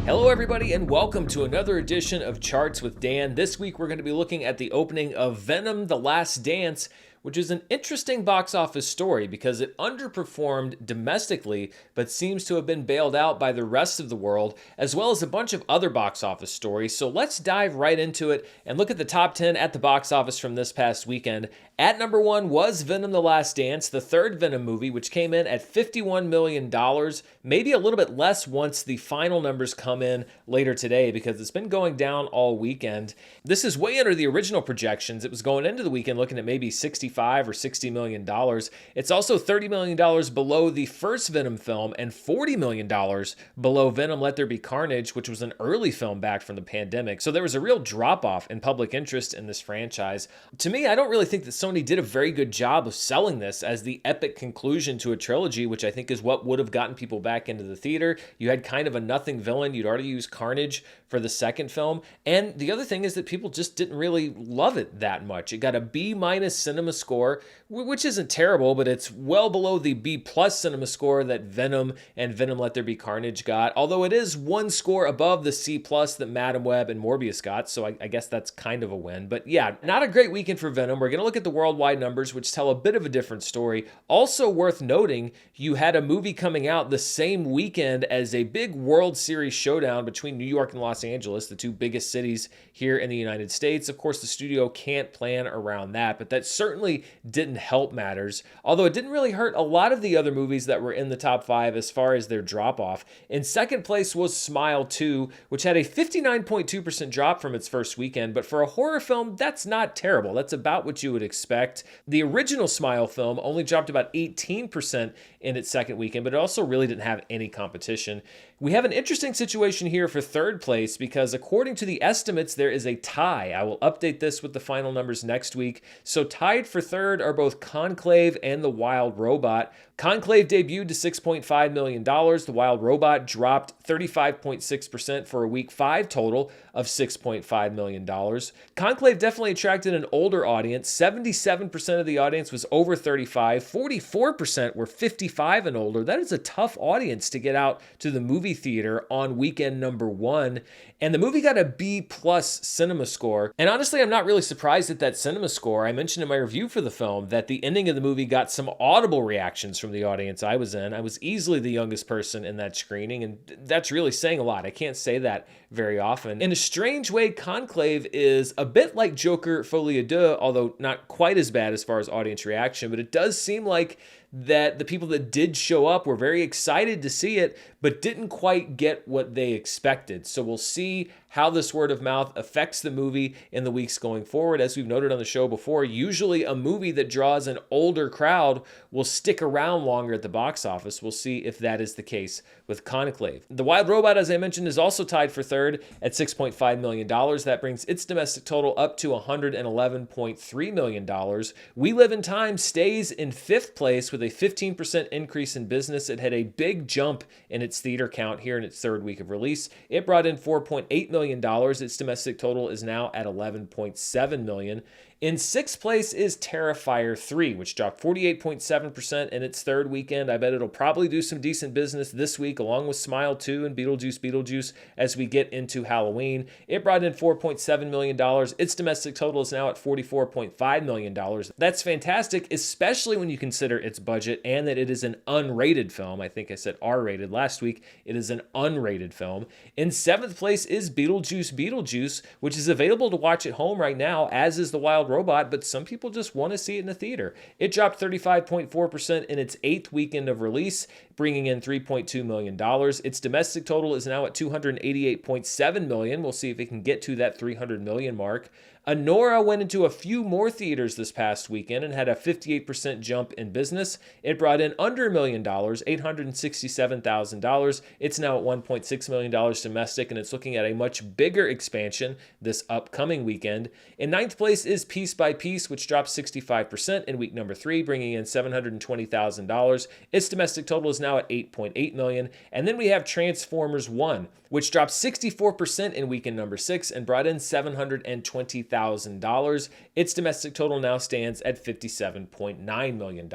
Hello everybody and welcome to another edition of Charts with Dan. This week we're going to be looking at the opening of Venom: The Last Dance, which is an interesting box office story because it underperformed domestically but seems to have been bailed out by the rest of the world, as well as a bunch of other box office stories. So let's dive right into it and look at the top 10 at the box office from this past weekend. At number 1 was Venom: The Last Dance, the third Venom movie, which came in at $51 million, maybe a little bit less once the final numbers come in later today because it's been going down all weekend. This is way under the original projections. It was going into the weekend looking at maybe $65 or $60 million. It's also $30 million below the first Venom film and $40 million below Venom: Let There Be Carnage, which was an early film back from the pandemic. So there was a real drop-off in public interest in this franchise. To me, I don't really think that Sony did a very good job of selling this as the epic conclusion to a trilogy, which I think is what would have gotten people back into the theater. You had kind of a nothing villain. You'd already used Carnage for the second film. And the other thing is that people just didn't really love it that much. It got a B- cinema score, which isn't terrible, but it's well below the B+ cinema score that Venom and Venom: Let There Be Carnage got, although it is one score above the C+ that Madam Web and Morbius got, so I guess that's kind of a win. But yeah, not a great weekend for Venom. We're going to look at the worldwide numbers, which tell a bit of a different story. Also worth noting, you had a movie coming out the same weekend as a big World Series showdown between New York and Los Angeles, the two biggest cities here in the United States. Of course, the studio can't plan around that, but that certainly didn't help matters, although it didn't really hurt a lot of the other movies that were in the top 5 as far as their drop-off. In second place was Smile 2, which had a 59.2% drop from its first weekend, but for a horror film, that's not terrible. That's about what you would expect. The original Smile film only dropped about 18% in its second weekend, but it also really didn't have any competition. We have an interesting situation here for third place because according to the estimates, there is a tie. I will update this with the final numbers next week. So tied for third are both Conclave and The Wild Robot. Conclave debuted to $6.5 million. The Wild Robot dropped 35.6% for a week 5 total of $6.5 million. Conclave definitely attracted an older audience. 77% of the audience was over 35. 44% were 55 and older. That is a tough audience to get out to the movie theater on weekend number 1. And the movie got a B+ cinema score. And honestly, I'm not really surprised at that cinema score. I mentioned in my review for the film that the ending of the movie got some audible reactions from the audience I was in. I was easily the youngest person in that screening, and that's really saying a lot. I can't say that very often. In a strange way, Conclave is a bit like Joker Folie à Deux, although not quite as bad as far as audience reaction, but it does seem like that the people that did show up were very excited to see it, but didn't quite get what they expected. So we'll see how this word of mouth affects the movie in the weeks going forward. As we've noted on the show before, usually a movie that draws an older crowd will stick around longer at the box office. We'll see if that is the case with Conclave. The Wild Robot, as I mentioned, is also tied for third at $6.5 million. That brings its domestic total up to $111.3 million. We Live in Time stays in fifth place with a 15% increase in business. It had a big jump in its theater count here in its third week of release. It brought in $4.8 million. Its domestic total is now at $11.7 million. In sixth place is Terrifier 3, which dropped 48.7% in its third weekend. I bet it'll probably do some decent business this week, along with Smile 2 and Beetlejuice, as we get into Halloween. It brought in $4.7 million. Its domestic total is now at $44.5 million. That's fantastic, especially when you consider its budget and that it is an unrated film. I think I said R-rated last week. It is an unrated film. In seventh place is Beetlejuice, which is available to watch at home right now, as is The Wild Robot, but some people just want to see it in the theater. It dropped 35.4% in its 8th weekend of release, bringing in $3.2 million. Its domestic total is now at $288.7 million. We'll see if it can get to that $300 million mark. Anora went into a few more theaters this past weekend and had a 58% jump in business. It brought in under $1 million, $867,000. It's now at $1.6 million domestic, and it's looking at a much bigger expansion this upcoming weekend. In ninth place is Piece by Piece, which dropped 65% in week number 3, bringing in $720,000. Its domestic total is now at $8.8 million. And then we have Transformers 1, which dropped 64% in weekend number 6 and brought in $720,000. $50,000. Its domestic total now stands at $57.9 million.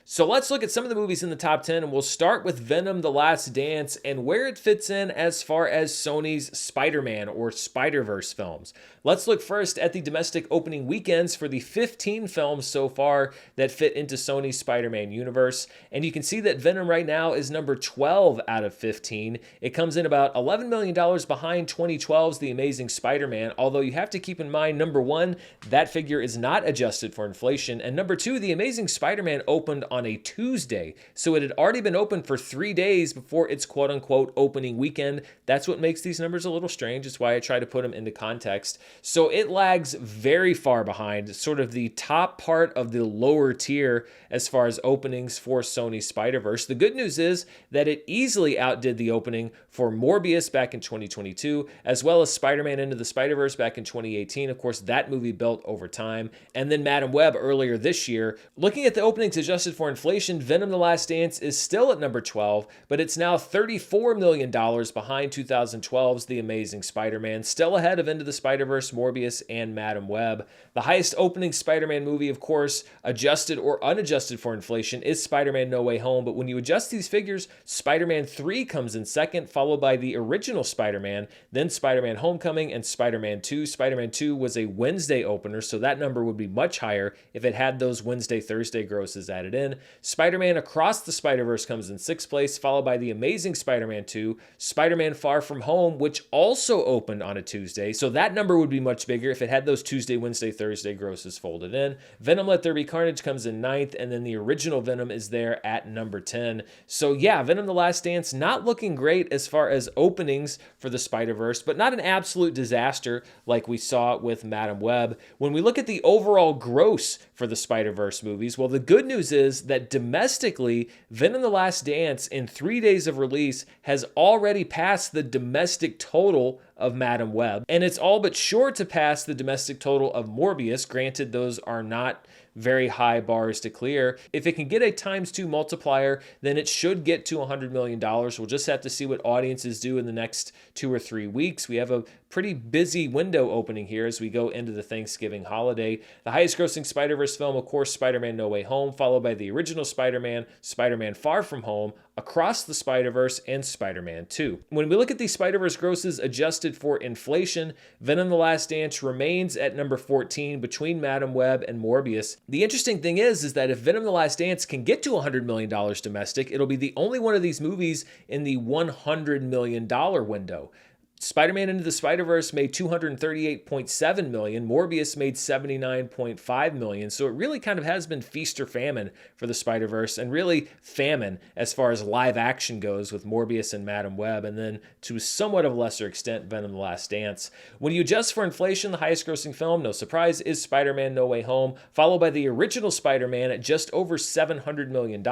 So let's look at some of the movies in the top 10, and we'll start with Venom: The Last Dance and where it fits in as far as Sony's Spider-Man or Spider-Verse films. Let's look first at the domestic opening weekends for the 15 films so far that fit into Sony's Spider-Man universe. And you can see that Venom right now is number 12 out of 15. It comes in about $11 million behind 2012's The Amazing Spider-Man, although you have to keep in mind, number one, that figure is not adjusted for inflation, and number two, The Amazing Spider-Man opened on a Tuesday, so it had already been open for 3 days before its quote-unquote opening weekend. That's what makes these numbers a little strange. It's why I try to put them into context. So it lags very far behind, sort of the top part of the lower tier as far as openings for Sony's Spider-Verse. The good news is that it easily outdid the opening for Morbius back in 2022, as well as Spider-Man Into the Spider-Verse back in 2018. Of course, that movie built over time. And then Madam Web earlier this year. Looking at the openings adjusted for inflation, Venom: The Last Dance is still at number 12, but it's now $34 million behind 2012's The Amazing Spider-Man, still ahead of Into the Spider-Verse, Morbius, and Madam Web. The highest opening Spider-Man movie, of course, adjusted or unadjusted for inflation, is Spider-Man No Way Home, but when you adjust these figures, Spider-Man 3 comes in second, followed by the original Spider-Man, then Spider-Man Homecoming, and Spider-Man 2. Spider-Man 2 was a Wednesday opener, so that number would be much higher if it had those Wednesday-Thursday grosses added in. Spider-Man Across the Spider-Verse comes in sixth place, followed by The Amazing Spider-Man 2, Spider-Man Far From Home, which also opened on a Tuesday, so that number would be much bigger if it had those Tuesday, Wednesday, Thursday grosses folded in. Venom: Let There Be Carnage comes in ninth, and then the original Venom is there at number 10. So yeah, Venom: The Last Dance not looking great as far as openings for the Spider-Verse, but not an absolute disaster like we saw with Madam Web. When we look at the overall gross for the Spider-Verse movies, well, the good news is that domestically, Venom: The Last Dance in 3 days of release has already passed the domestic total of Madam Web, and it's all but sure to pass the domestic total of Morbius. Granted, those are not very high bars to clear. If it can get a ×2 multiplier, then it should get to $100 million. We'll just have to see what audiences do in the next 2 or 3 weeks. We have a pretty busy window opening here as we go into the Thanksgiving holiday. The highest grossing Spider-Verse film, of course, Spider-Man No Way Home, followed by the original Spider-Man, Spider-Man Far From Home, Across the Spider-Verse, and Spider-Man 2. When we look at the Spider-Verse grosses adjusted for inflation, Venom: The Last Dance remains at number 14 between Madam Web and Morbius. The interesting thing is that if Venom: The Last Dance can get to $100 million domestic, it'll be the only one of these movies in the $100 million window. Spider-Man Into the Spider-Verse made $238.7 million. Morbius made $79.5 million. So it really kind of has been feast or famine for the Spider-Verse, and really famine as far as live action goes with Morbius and Madam Web, and then to somewhat of a lesser extent, Venom: The Last Dance. When you adjust for inflation, the highest grossing film, no surprise, is Spider-Man No Way Home, followed by the original Spider-Man at just over $700 million,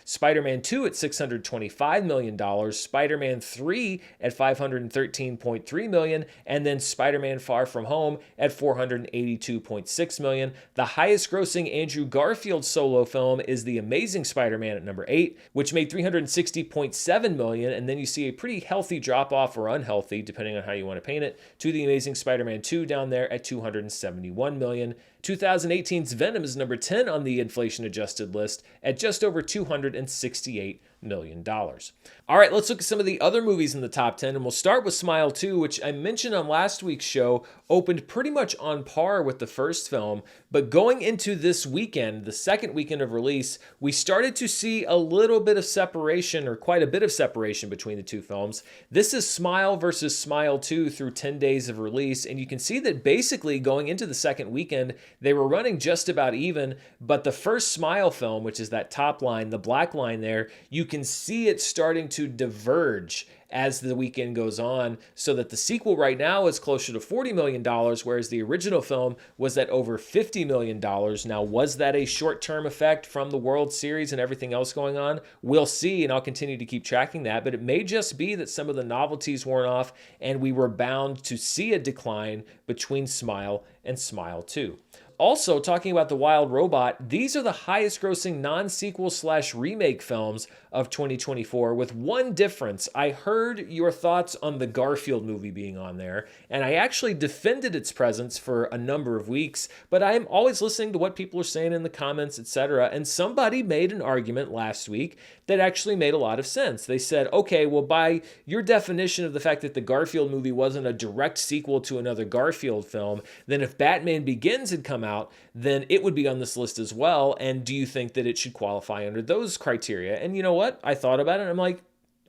Spider-Man 2 at $625 million, Spider-Man 3 at $513.3 million, and then Spider-Man Far From Home at $482.6 million. The highest grossing Andrew Garfield solo film is The Amazing Spider-Man at number 8, which made $360.7 million, and then you see a pretty healthy drop-off, or unhealthy, depending on how you want to paint it, to The Amazing Spider-Man 2 down there at $271 million. 2018's Venom is number 10 on the inflation-adjusted list at just over $268 million. All right, let's look at some of the other movies in the top 10, and we'll start with Smile 2, which I mentioned on last week's show, opened pretty much on par with the first film, but going into this weekend, the second weekend of release, we started to see a little bit of separation, or quite a bit of separation between the two films. This is Smile versus Smile 2 through 10 days of release, and you can see that basically going into the second weekend, they were running just about even, but the first Smile film, which is that top line, the black line there, you can see it starting to diverge as the weekend goes on, so that the sequel right now is closer to $40 million, whereas the original film was at over $50 million. Now, was that a short-term effect from the World Series and everything else going on? We'll see, and I'll continue to keep tracking that, but it may just be that some of the novelties worn off, and we were bound to see a decline between Smile and Smile 2. Also, talking about The Wild Robot, these are the highest grossing non-sequel slash remake films of 2024 with one difference. I heard your thoughts on the Garfield movie being on there, and I actually defended its presence for a number of weeks, but I'm always listening to what people are saying in the comments, etc. And somebody made an argument last week that actually made a lot of sense. They said, okay, well, by your definition of the fact that the Garfield movie wasn't a direct sequel to another Garfield film, then if Batman Begins had come out, then it would be on this list as well. And do you think that it should qualify under those criteria? And you know what? I thought about it and I'm like,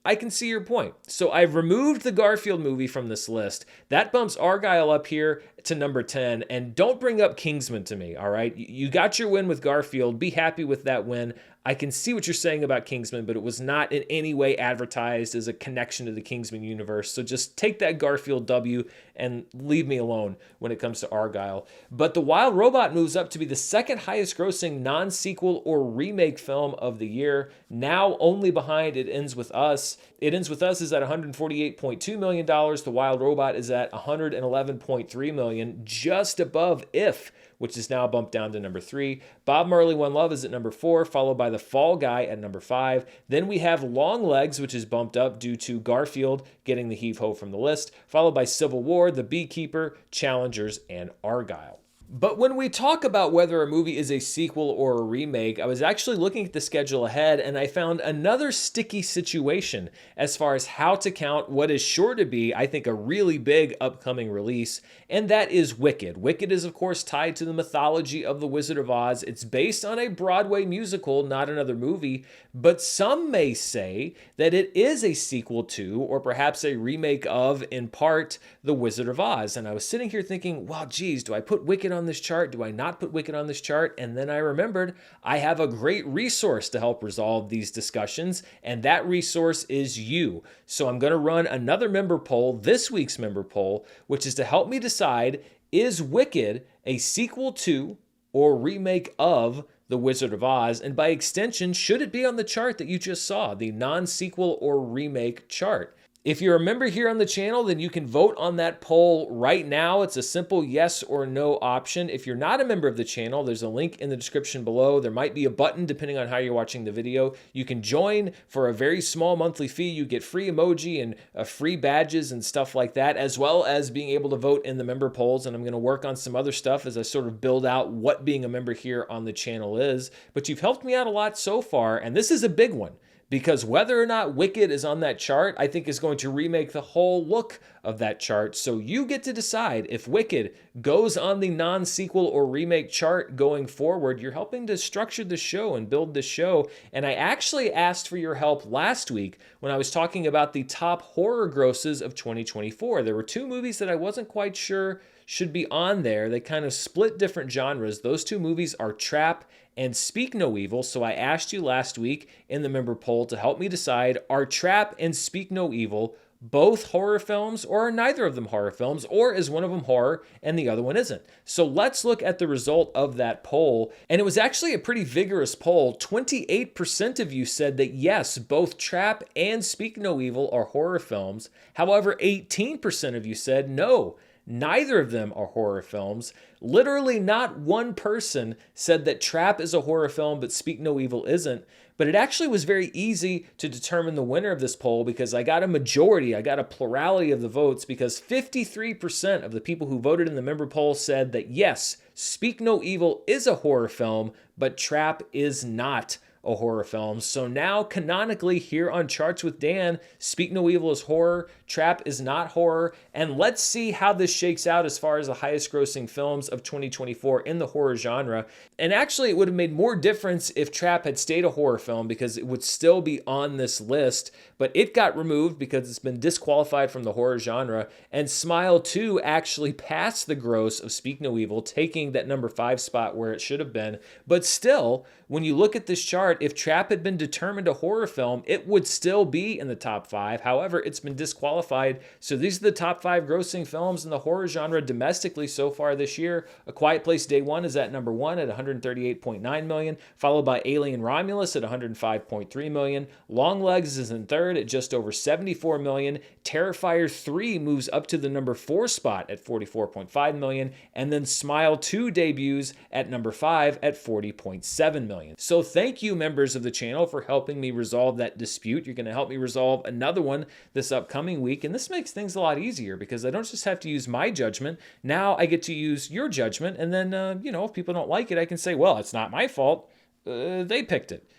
I can see your point. So I've removed the Garfield movie from this list. That bumps Argyle up here to number 10. And don't bring up Kingsman to me, all right? You got your win with Garfield. Be happy with that win. I can see what you're saying about Kingsman, but it was not in any way advertised as a connection to the Kingsman universe. So just take that Garfield W and leave me alone when it comes to Argyle. But The Wild Robot moves up to be the second highest grossing non-sequel or remake film of the year, now only behind It Ends With Us. It Ends With Us is at $148.2 million. The Wild Robot is at $111.3 million, just above If, which is now bumped down to number 3. Bob Marley One Love is at number 4, followed by The Fall Guy at number 5. Then we have Long Legs, which is bumped up due to Garfield getting the heave-ho from the list, followed by Civil War, The Beekeeper, Challengers, and Argyle. But when we talk about whether a movie is a sequel or a remake, I was actually looking at the schedule ahead and I found another sticky situation as far as how to count what is sure to be, I think, a really big upcoming release, and that is Wicked. Wicked is, of course, tied to the mythology of The Wizard of Oz. It's based on a Broadway musical, not another movie, but some may say that it is a sequel to, or perhaps a remake of, in part, The Wizard of Oz. And I was sitting here thinking, well, geez, do I put Wicked on this chart? Do I not put Wicked on this chart? And then I remembered I have a great resource to help resolve these discussions, and that resource is you. So I'm going to run another member poll, this week's member poll, which is to help me decide, is Wicked a sequel to or remake of The Wizard of Oz? And by extension, should it be on the chart that you just saw, the non-sequel or remake chart? If you're a member here on the channel, then you can vote on that poll right now. It's a simple yes or no option. If you're not a member of the channel, there's a link in the description below. There might be a button depending on how you're watching the video. You can join for a very small monthly fee. You get free emoji and free badges and stuff like that, as well as being able to vote in the member polls. And I'm going to work on some other stuff as I sort of build out what being a member here on the channel is. But you've helped me out a lot so far, and this is a big one. Because whether or not Wicked is on that chart, I think is going to remake the whole look of that chart. So you get to decide if Wicked goes on the non-sequel or remake chart going forward. You're helping to structure the show and build the show. And I actually asked for your help last week when I was talking about the top horror grosses of 2024. There were two movies that I wasn't quite sure should be on there. They kind of split different genres. Those two movies are Trap and Speak No Evil. So I asked you last week in the member poll to help me decide, are Trap and Speak No Evil both horror films, or are neither of them horror films, or is one of them horror and the other one isn't? So let's look at the result of that poll. And it was actually a pretty vigorous poll. 28% of you said that yes, both Trap and Speak No Evil are horror films. However, 18% of you said no, neither of them are horror films. Literally not one person said that Trap is a horror film, but Speak No Evil isn't. But it actually was very easy to determine the winner of this poll because I got a majority, I got a plurality of the votes, because 53% of the people who voted in the member poll said that yes, Speak No Evil is a horror film, but Trap is not a horror film. So now canonically here on Charts with Dan, Speak No Evil is horror, Trap is not horror, and let's see how this shakes out as far as the highest grossing films of 2024 in the horror genre. And actually it would have made more difference if Trap had stayed a horror film because it would still be on this list, but it got removed because it's been disqualified from the horror genre, and Smile 2 actually passed the gross of Speak No Evil, taking that number 5 spot where it should have been. But still, when you look at this chart, smart. If Trap had been determined a horror film, it would still be in the top 5. However, it's been disqualified. So these are the top 5 grossing films in the horror genre domestically so far this year. A Quiet Place Day One is at number 1 at $138.9 million, followed by Alien Romulus at $105.3 million. Longlegs is in third at just over $74 million. Terrifier 3 moves up to the number 4 spot at $44.5 million. And then Smile 2 debuts at number 5 at $40.7 million. So thank you, members of the channel, for helping me resolve that dispute. You're going to help me resolve another one this upcoming week. And this makes things a lot easier because I don't just have to use my judgment. Now I get to use your judgment. And then, if people don't like it, I can say, well, it's not my fault. They picked it.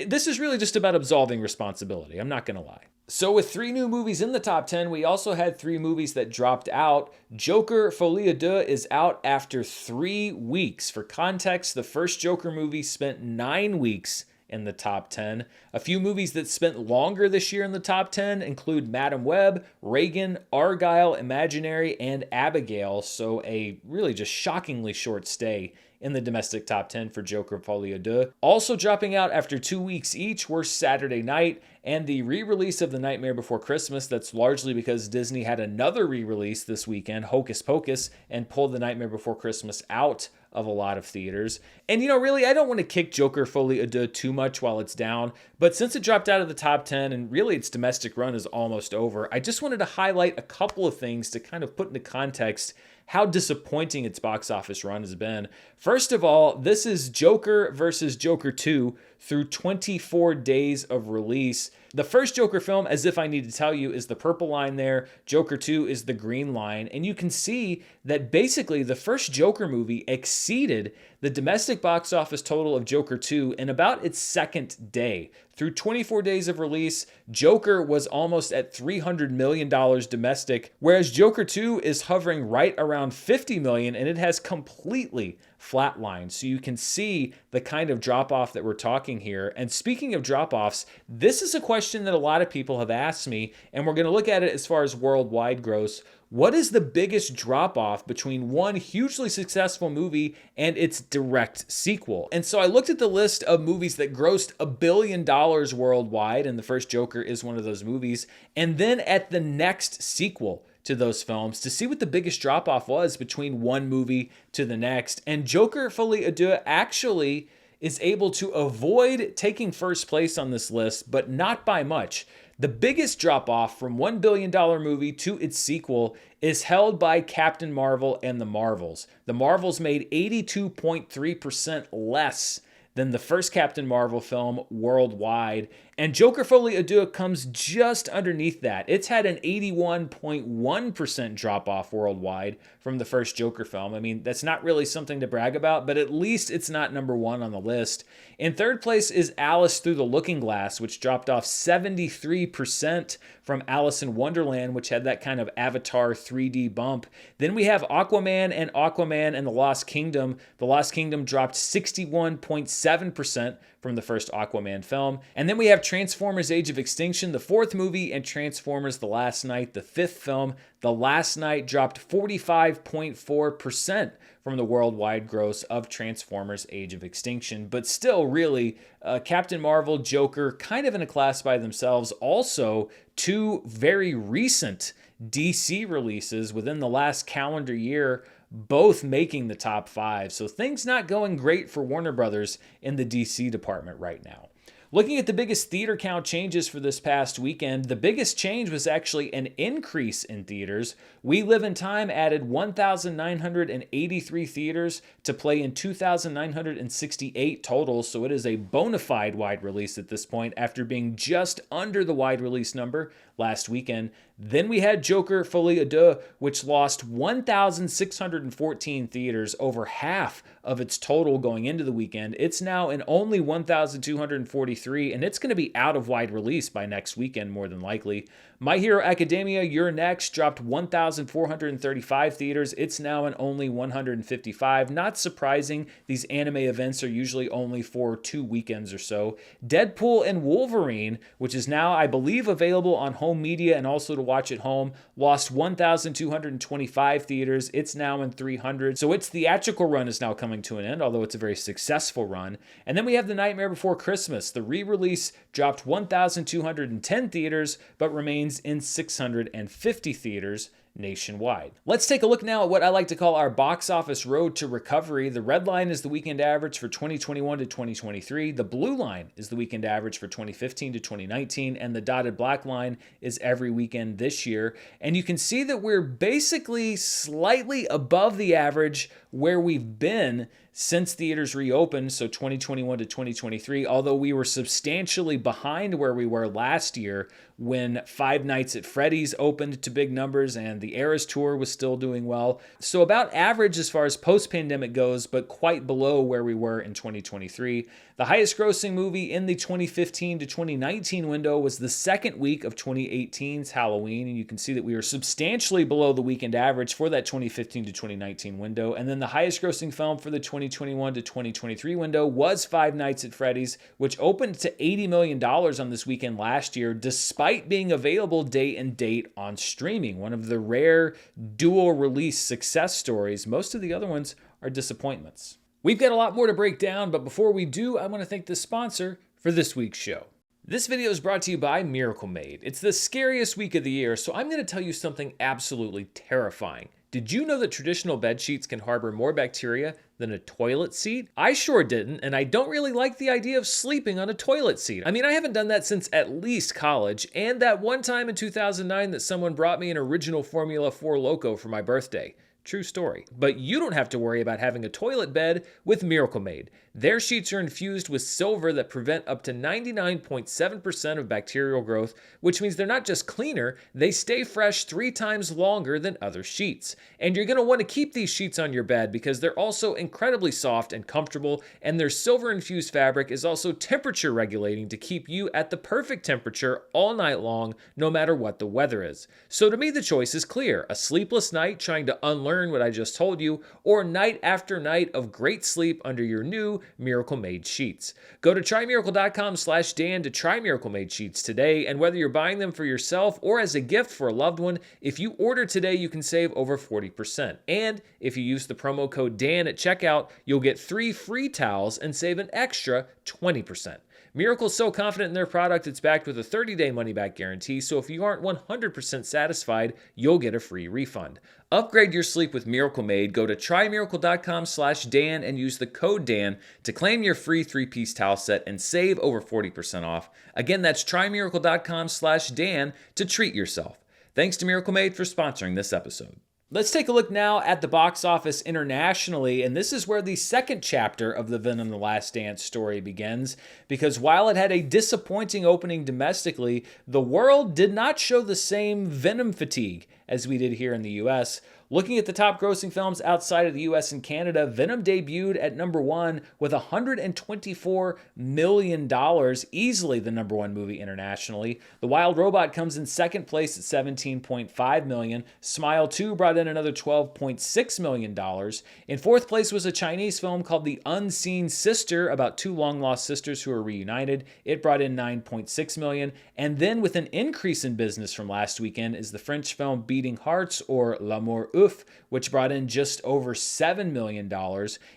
This is really just about absolving responsibility. I'm not going to lie. So with 3 new movies in the top 10, we also had 3 movies that dropped out. Joker Folie à Deux is out after 3 weeks. For context, the first Joker movie spent 9 weeks in the top 10. A few movies that spent longer this year in the top 10 include Madam Web, Reagan, Argyle, Imaginary, and Abigail. So a really just shockingly short stay in the domestic top 10 for Joker Folie à Deux. Also dropping out after 2 weeks each were Saturday Night and the re-release of The Nightmare Before Christmas. That's largely because Disney had another re-release this weekend, Hocus Pocus, and pulled The Nightmare Before Christmas out of a lot of theaters. And really, I don't want to kick Joker Folie à Deux too much while it's down, but since it dropped out of the top 10 and really its domestic run is almost over, I just wanted to highlight a couple of things to kind of put into context how disappointing its box office run has been. First of all, this is Joker versus Joker 2 through 24 days of release. The first Joker film, as if I need to tell you, is the purple line there. Joker 2 is the green line. And you can see that basically the first Joker movie exceeded the domestic box office total of Joker 2 in about its second day. Through 24 days of release, Joker was almost at $300 million domestic, whereas Joker 2 is hovering right around $50 million, and it has completely flatlined. So you can see the kind of drop-off that we're talking here. And speaking of drop-offs, this is a question that a lot of people have asked me, and we're going to look at it as far as worldwide gross. What is the biggest drop-off between one hugely successful movie and its direct sequel? And so I looked at the list of movies that grossed $1 billion worldwide, and the first Joker is one of those movies, and then at the next sequel to those films to see what the biggest drop-off was between one movie to the next. And Joker Folie à Deux actually is able to avoid taking first place on this list, but not by much. The biggest drop-off from $1 billion movie to its sequel is held by Captain Marvel and the Marvels. The Marvels made 82.3% less than the first Captain Marvel film worldwide. And Joker Folie à Deux comes just underneath that. It's had an 81.1% drop-off worldwide from the first Joker film. I mean, that's not really something to brag about, but at least it's not number 1 on the list. In third place is Alice Through the Looking Glass, which dropped off 73% from Alice in Wonderland, which had that kind of Avatar 3D bump. Then we have Aquaman and the Lost Kingdom. The Lost Kingdom dropped 61.7% from the first Aquaman film. And then we have Transformers Age of Extinction, the 4th movie, and Transformers The Last Night, the 5th film. The Last Night dropped 45.4% from the worldwide gross of Transformers Age of Extinction. But still, really, Captain Marvel, Joker, kind of in a class by themselves. Also, 2 very recent DC releases within the last calendar year, both making the top 5. So things not going great for Warner Brothers in the DC department right now. Looking at the biggest theater count changes for this past weekend, the biggest change was actually an increase in theaters. We Live in Time added 1,983 theaters to play in 2,968 total, so it is a bona fide wide release at this point after being just under the wide release number last weekend. Then we had Joker Folie à Deux, which lost 1,614 theaters, over half of its total going into the weekend. It's now in only 1,243, and it's going to be out of wide release by next weekend, more than likely. My Hero Academia, You're Next, dropped 1,435 theaters. It's now in only 155. Not surprising. These anime events are usually only for 2 weekends or so. Deadpool and Wolverine, which is now, I believe, available on home media and also to watch at home, lost 1,225 theaters. It's now in 300. So its theatrical run is now coming to an end, although it's a very successful run. And then we have The Nightmare Before Christmas. this. The re-release dropped 1,210 theaters, but remains in 650 theaters nationwide. Let's take a look now at what I like to call our box office road to recovery. The red line is the weekend average for 2021 to 2023. The blue line is the weekend average for 2015 to 2019. And the dotted black line is every weekend this year. And you can see that we're basically slightly above the average where we've been since theaters reopened, so 2021 to 2023, although we were substantially behind where we were last year when Five Nights at Freddy's opened to big numbers and the Eras Tour was still doing well. So about average as far as post-pandemic goes, but quite below where we were in 2023. The highest grossing movie in the 2015 to 2019 window was the second week of 2018's Halloween, and you can see that we were substantially below the weekend average for that 2015 to 2019 window. And then the highest grossing film for the 2021 to 2023 window was Five Nights at Freddy's, which opened to $80 million on this weekend last year, despite being available day and date on streaming. One of the rare dual release success stories. Most of the other ones are disappointments. We've got a lot more to break down, but before we do, I want to thank the sponsor for this week's show. This video is brought to you by Miracle Made. It's the scariest week of the year, so I'm going to tell you something absolutely terrifying. Did you know that traditional bed sheets can harbor more bacteria than a toilet seat? I sure didn't, and I don't really like the idea of sleeping on a toilet seat. I mean, I haven't done that since at least college, and that one time in 2009 that someone brought me an original Formula 4 Loco for my birthday. True story. But you don't have to worry about having a toilet bed with Miracle Made. Their sheets are infused with silver that prevent up to 99.7% of bacterial growth, which means they're not just cleaner, they stay fresh 3 times longer than other sheets. And you're going to want to keep these sheets on your bed because they're also incredibly soft and comfortable, and their silver-infused fabric is also temperature regulating to keep you at the perfect temperature all night long, no matter what the weather is. So to me, the choice is clear. A sleepless night trying to unlearn what I just told you, or night after night of great sleep under your new Miracle Made sheets. Go to trymiracle.com/Dan to try Miracle Made sheets today, and whether you're buying them for yourself or as a gift for a loved one, if you order today, you can save over 40%. And if you use the promo code Dan at checkout, you'll get 3 free towels and save an extra 20%. Miracle's so confident in their product, it's backed with a 30-day money-back guarantee, so if you aren't 100% satisfied, you'll get a free refund. Upgrade your sleep with Miracle Made. Go to trymiracle.com/Dan and use the code Dan to claim your free 3-piece towel set and save over 40% off. Again, that's trymiracle.com/Dan to treat yourself. Thanks to Miracle Made for sponsoring this episode. Let's take a look now at the box office internationally, and this is where the second chapter of the Venom the Last Dance story begins, because while it had a disappointing opening domestically, the world did not show the same Venom fatigue as we did here in the US. Looking at the top grossing films outside of the US and Canada, Venom debuted at number 1 with $124 million, easily the number 1 movie internationally. The Wild Robot comes in second place at $17.5 million. Smile 2 brought in another $12.6 million. In fourth place was a Chinese film called The Unseen Sister, about 2 long-lost sisters who are reunited. It brought in $9.6 million. And then with an increase in business from last weekend is the French film Beating Hearts, or L'amour ouf, which brought in just over $7 million.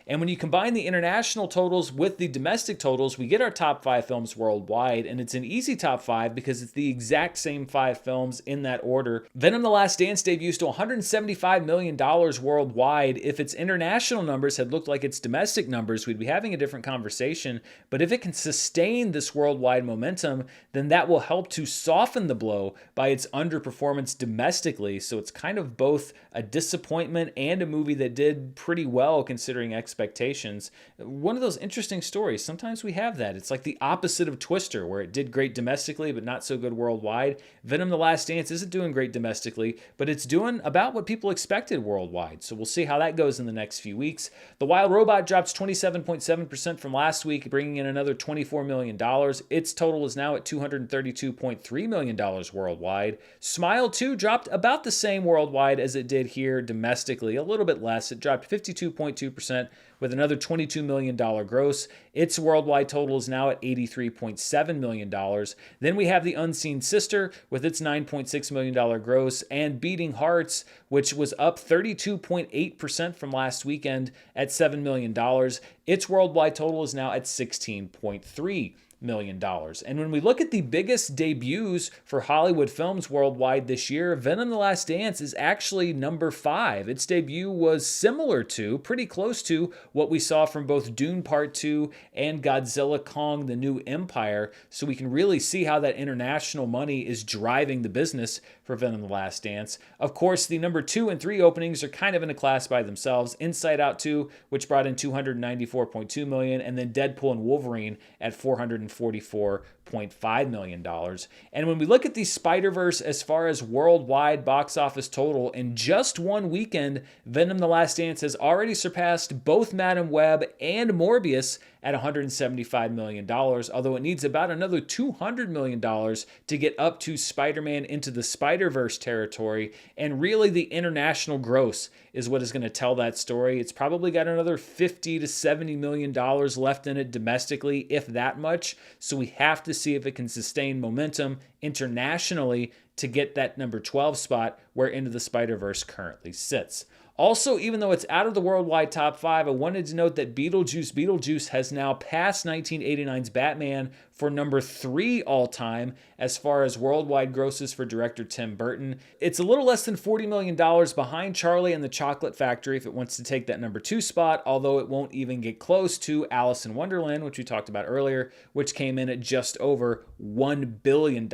And when you combine the international totals with the domestic totals, we get our top 5 films worldwide, and it's an easy top 5 because it's the exact same 5 films in that order. Venom the Last Dance debuts to $175 million worldwide. If its international numbers had looked like its domestic numbers, we'd be having a different conversation. But if it can sustain this worldwide momentum, then that will help to soften the blow by its underperformance domestically. So it's kind of both a disappointment and a movie that did pretty well considering expectations. One of those interesting stories. Sometimes we have that. It's like the opposite of Twister, where it did great domestically but not so good worldwide. Venom the Last Dance isn't doing great domestically, but it's doing about what people expected worldwide. So we'll see how that goes in the next few weeks. The Wild Robot drops 27.7% from last week, bringing in another $24 million. Its total is now at $232.3 million worldwide. Smile 2 dropped about the same worldwide as it did here domestically, a little bit less. It dropped 52.2% with another $22 million gross. Its worldwide total is now at $83.7 million. Then we have The Unseen Sister with its $9.6 million gross, and Beating Hearts, which was up 32.8% from last weekend at $7 million. Its worldwide total is now at $16.3 million. million. And when we look at the biggest debuts for Hollywood films worldwide this year, Venom the Last Dance is actually number 5. Its debut was similar to, pretty close to, what we saw from both Dune Part 2 and Godzilla Kong the New Empire, so we can really see how that international money is driving the business for Venom the Last Dance. Of course, the number 2 and 3 openings are kind of in a class by themselves. Inside Out 2, which brought in $294.2 million, and then Deadpool and Wolverine at $444.5 million. And when we look at the Spider-Verse as far as worldwide box office total, in just one weekend, Venom the Last Dance has already surpassed both Madam Web and Morbius at $175 million, although it needs about another $200 million to get up to Spider-Man Into the Spider-Verse territory, and really the international gross is what is going to tell that story. It's probably got another $50 to $70 million left in it domestically, if that much, so we have to see if it can sustain momentum internationally to get that number 12 spot where Into the Spider-Verse currently sits. Also, even though it's out of the worldwide top 5, I wanted to note that Beetlejuice has now passed 1989's Batman for number 3 all-time as far as worldwide grosses for director Tim Burton. It's a little less than $40 million behind Charlie and the Chocolate Factory if it wants to take that number 2 spot, although it won't even get close to Alice in Wonderland, which we talked about earlier, which came in at just over $1 billion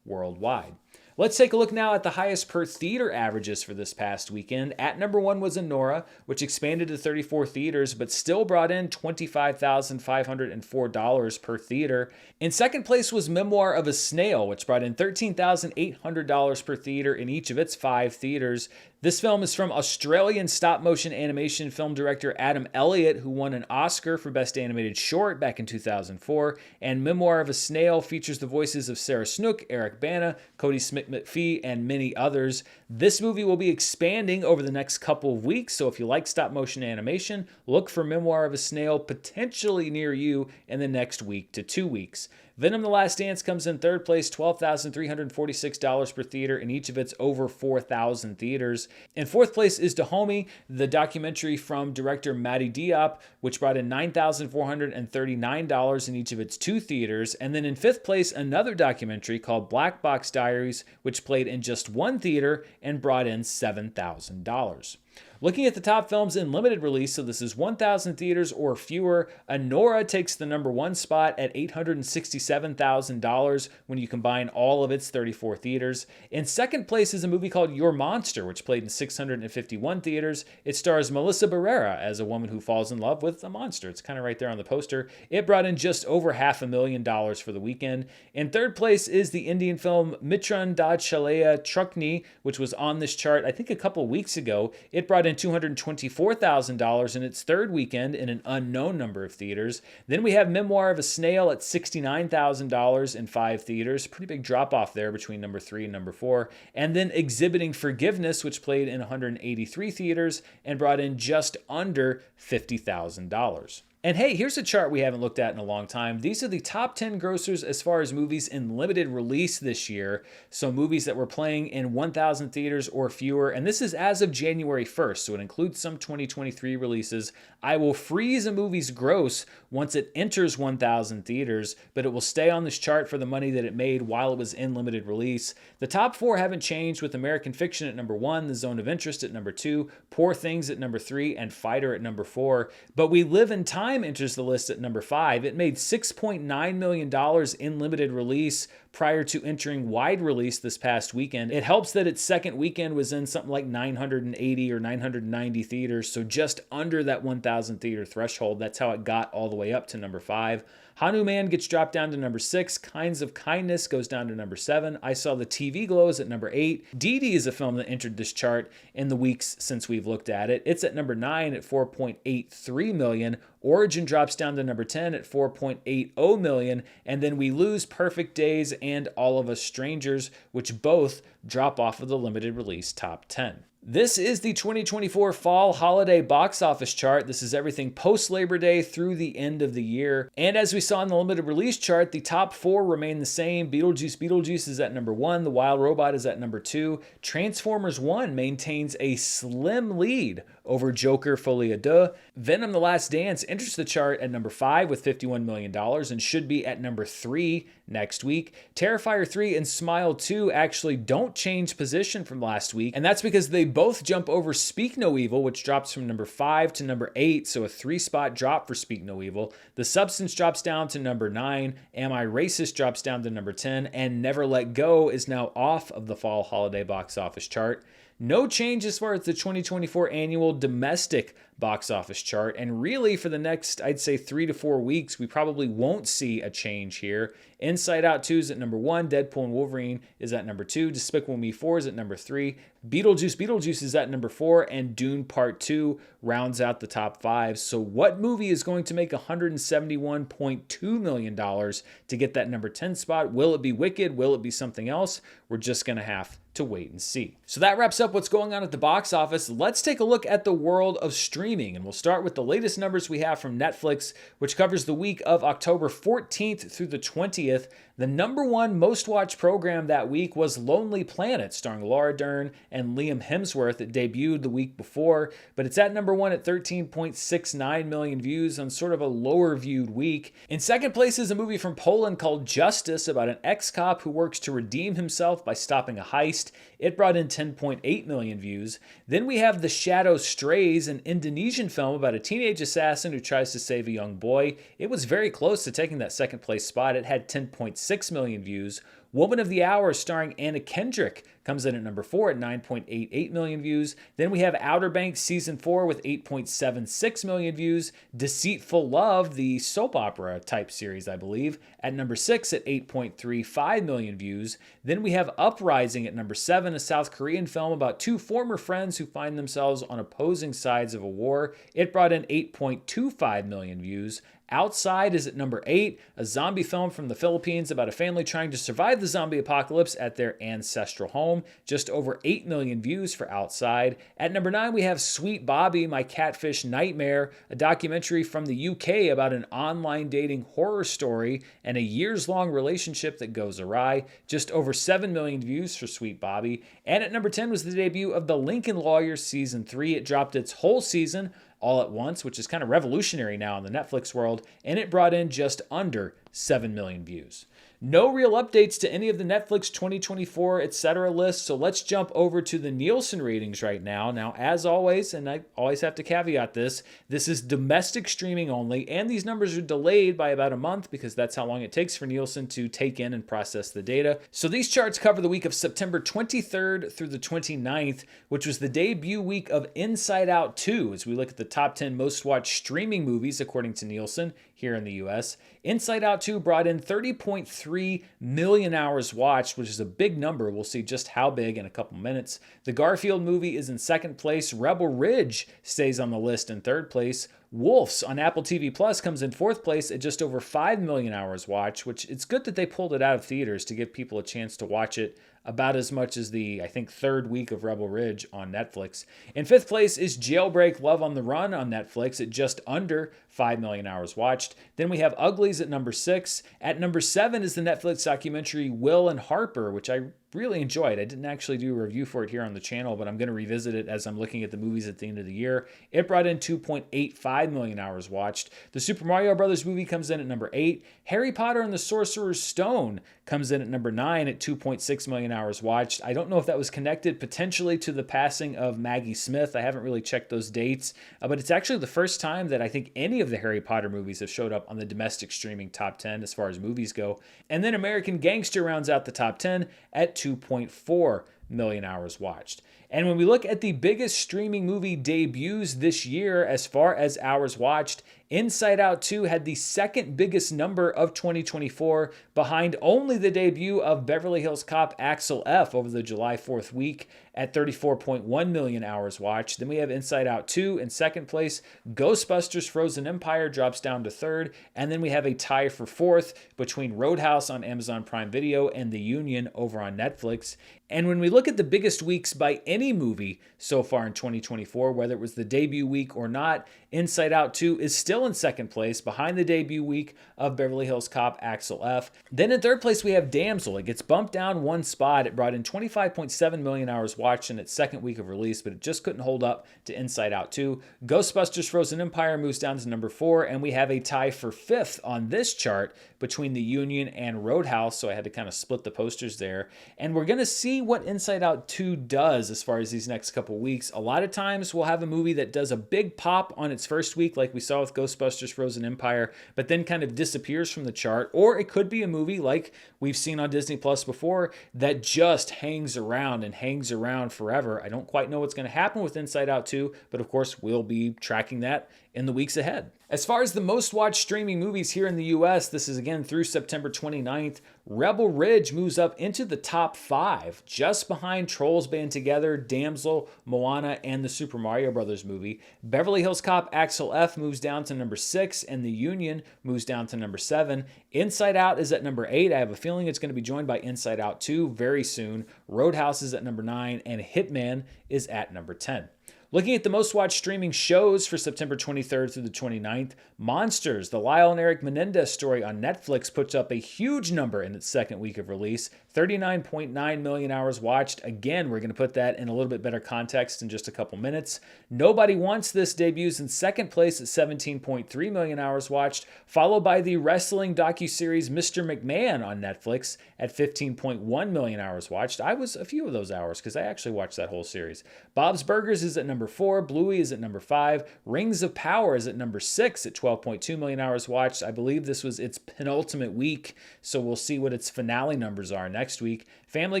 worldwide. Let's take a look now at the highest per theater averages for this past weekend. At number 1 was Anora, which expanded to 34 theaters, but still brought in $25,504 per theater. In second place was Memoir of a Snail, which brought in $13,800 per theater in each of its 5 theaters. This film is from Australian stop-motion animation film director Adam Elliott, who won an Oscar for Best Animated Short back in 2004, and Memoir of a Snail features the voices of Sarah Snook, Eric Bana, Cody Smith-McPhee, and many others. This movie will be expanding over the next couple of weeks, so if you like stop-motion animation, look for Memoir of a Snail potentially near you in the next week to 2 weeks. Venom the Last Dance comes in third place, $12,346 per theater in each of its over 4,000 theaters. In fourth place is Dahomey, the documentary from director Mati Diop, which brought in $9,439 in each of its 2 theaters. And then in fifth place, another documentary called Black Box Diaries, which played in just 1 theater and brought in $7,000. Looking at the top films in limited release, so this is 1,000 theaters or fewer, Anora takes the number 1 spot at $867,000 when you combine all of its 34 theaters. In second place is a movie called Your Monster, which played in 651 theaters. It stars Melissa Barrera as a woman who falls in love with a monster. It's kind of right there on the poster. It brought in just over $500,000 for the weekend. In third place is the Indian film Mitran Dad Chalaya Truckney, which was on this chart, I think, a couple weeks ago. It brought in $224,000 in its third weekend in an unknown number of theaters. Then we have Memoir of a Snail at $69,000 in 5 theaters. Pretty big drop off there between number 3 and number 4. And then Exhibiting Forgiveness, which played in 183 theaters and brought in just under $50,000. And hey, here's a chart we haven't looked at in a long time. These are the top 10 grossers as far as movies in limited release this year. So movies that were playing in 1,000 theaters or fewer. And this is as of January 1st, so it includes some 2023 releases. I will freeze a movie's gross once it enters 1,000 theaters, but it will stay on this chart for the money that it made while it was in limited release. The top 4 haven't changed, with American Fiction at number 1, The Zone of Interest at number 2, Poor Things at number 3, and Fighter at number 4. But We Live in Time enters the list at number 5. It made $6.9 million in limited release prior to entering wide release this past weekend. It helps that its second weekend was in something like 980 or 990 theaters, so just under that 1,000 theater threshold. That's how it got all the way up to number 5. Hanuman gets dropped down to number 6. Kinds of Kindness goes down to number 7. I Saw the TV Glows at number 8. Dee Dee is a film that entered this chart in the weeks since we've looked at it. It's at number 9 at $4.83 million. Origin drops down to number 10 at $4.80 million. And then we lose Perfect Days and All of Us Strangers, which both drop off of the limited release top 10. This is the 2024 fall holiday box office chart. This is everything post Labor Day through the end of the year. And as we saw in the limited release chart, the top four remain the same. Beetlejuice is at number 1. The Wild Robot is at number 2. Transformers 1 maintains a slim lead over Joker Folie à Deux. Venom the Last Dance enters the chart at number 5 with $51 million and should be at number 3 next week. Terrifier 3 and Smile 2 actually don't change position from last week, and that's because they both jump over Speak No Evil, which drops from number 5 to number 8, so a 3-spot drop for Speak No Evil. The Substance drops down to number 9, Am I Racist drops down to number 10, and Never Let Go is now off of the fall holiday box office chart. No change as far as the 2024 annual domestic box office chart. And really for the next, I'd say 3 to 4 weeks, we probably won't see a change here. Inside Out 2 is at number 1. Deadpool and Wolverine is at number 2. Despicable Me 4 is at number 3. Beetlejuice is at number 4. And Dune Part 2 rounds out the top 5. So what movie is going to make $171.2 million to get that number 10 spot? Will it be Wicked? Will it be something else? We're just going to have to wait and see. So that wraps up what's going on at the box office. Let's take a look at the world of streaming, and we'll start with the latest numbers we have from Netflix, which covers the week of October 14th through the 20th. The number 1 most watched program that week was Lonely Planet, starring Laura Dern and Liam Hemsworth. It debuted the week before, but it's at number 1 at 13.69 million views on sort of a lower viewed week. In second place is a movie from Poland called Justice, about an ex-cop who works to redeem himself by stopping a heist. It brought in 10.8 million views. Then we have The Shadow Strays, an Indonesian film about a teenage assassin who tries to save a young boy. It was very close to taking that second place spot. It had 10.6 million views. Woman of the Hour, starring Anna Kendrick, comes in at number 4 at 9.88 million views. Then we have Outer Banks Season 4 with 8.76 million views. Deceitful Love, the soap opera type series, I believe, at number 6 at 8.35 million views. Then we have Uprising at number 7, a South Korean film about 2 former friends who find themselves on opposing sides of a war. It brought in 8.25 million views. Outside is at number 8, a zombie film from the Philippines about a family trying to survive the zombie apocalypse at their ancestral home. Just over 8 million views for Outside. At number 9, we have Sweet Bobby, My Catfish Nightmare, a documentary from the UK about an online dating horror story and a years-long relationship that goes awry. Just over 7 million views for Sweet Bobby. And at number 10 was the debut of The Lincoln Lawyer Season 3. It dropped its whole season all at once, which is kind of revolutionary now in the Netflix world, and it brought in just under 7 million views. No real updates to any of the Netflix 2024 etc. lists, so let's jump over to the Nielsen ratings right now. Now, as always, and I always have to caveat this is domestic streaming only, and these numbers are delayed by about a month because that's how long it takes for Nielsen to take in and process the data. So these charts cover the week of September 23rd through the 29th, which was the debut week of Inside Out 2, as we look at the top 10 most watched streaming movies according to Nielsen here in the US. Inside Out 2 brought in 30.3 million hours watched, which is a big number. We'll see just how big in a couple minutes. The Garfield movie is in second place. Rebel Ridge stays on the list in third place. Wolves on Apple TV Plus comes in fourth place at just over 5 million hours watched, which it's good that they pulled it out of theaters to give people a chance to watch it about as much as the, I think, third week of Rebel Ridge on Netflix. In fifth place is Jailbreak Love on the Run on Netflix at just under 5 million hours watched. Then we have Uglies at number 6. At number 7 is the Netflix documentary Will and Harper, which I really enjoyed. I didn't actually do a review for it here on the channel, but I'm going to revisit it as I'm looking at the movies at the end of the year. It brought in 2.85 million hours watched. The Super Mario Brothers movie comes in at number 8. Harry Potter and the Sorcerer's Stone comes in at number 9 at 2.6 million hours watched. I don't know if that was connected potentially to the passing of Maggie Smith. I haven't really checked those dates, but it's actually the first time that I think any of the Harry Potter movies have showed up on the domestic streaming top 10 as far as movies go. And then American Gangster rounds out the top 10 at 2.4 million hours watched. And when we look at the biggest streaming movie debuts this year as far as hours watched, Inside Out 2 had the second biggest number of 2024, behind only the debut of Beverly Hills Cop Axel F over the July 4th week at 34.1 million hours watched. Then we have Inside Out 2 in second place. Ghostbusters Frozen Empire drops down to third. And then we have a tie for fourth between Roadhouse on Amazon Prime Video and The Union over on Netflix. And when we look at the biggest weeks by any movie so far in 2024, whether it was the debut week or not, Inside Out 2 is still in second place behind the debut week of Beverly Hills Cop Axel F. Then in third place, we have Damsel. It gets bumped down one spot. It brought in 25.7 million hours watched in its second week of release, but it just couldn't hold up to Inside Out 2. Ghostbusters Frozen Empire moves down to number 4, and we have a tie for fifth on this chart between The Union and Roadhouse, so I had to kind of split the posters there. And we're going to see what Inside Out 2 does as far as these next couple weeks. A lot of times we'll have a movie that does a big pop on its first week, like we saw with Ghostbusters Frozen Empire, but then kind of disappears from the chart. Or it could be a movie like we've seen on Disney Plus before that just hangs around and hangs around forever. I don't quite know what's going to happen with Inside Out 2, but of course we'll be tracking that in the weeks ahead. As far as the most watched streaming movies here in the US, this is again through September 29th, Rebel Ridge moves up into the top 5, just behind Trolls Band Together, Damsel, Moana, and the Super Mario Bros. Movie. Beverly Hills Cop Axel F moves down to number 6, and The Union moves down to number 7. Inside Out is at number 8. I have a feeling it's going to be joined by Inside Out 2 very soon. Roadhouse is at number 9, and Hitman is at number 10. Looking at the most watched streaming shows for September 23rd through the 29th, Monsters, the Lyle and Eric Menendez story on Netflix, puts up a huge number in its second week of release, 39.9 million hours watched. Again, we're going to put that in a little bit better context in just a couple minutes. Nobody Wants This debuts in second place at 17.3 million hours watched, followed by the wrestling docuseries Mr. McMahon on Netflix at 15.1 million hours watched. I was a few of those hours because I actually watched that whole series. Bob's Burgers is at number 4, Bluey is at number 5, Rings of Power is at number 6 at 12.2 million hours watched. I believe this was its penultimate week, so we'll see what its finale numbers are next week. Family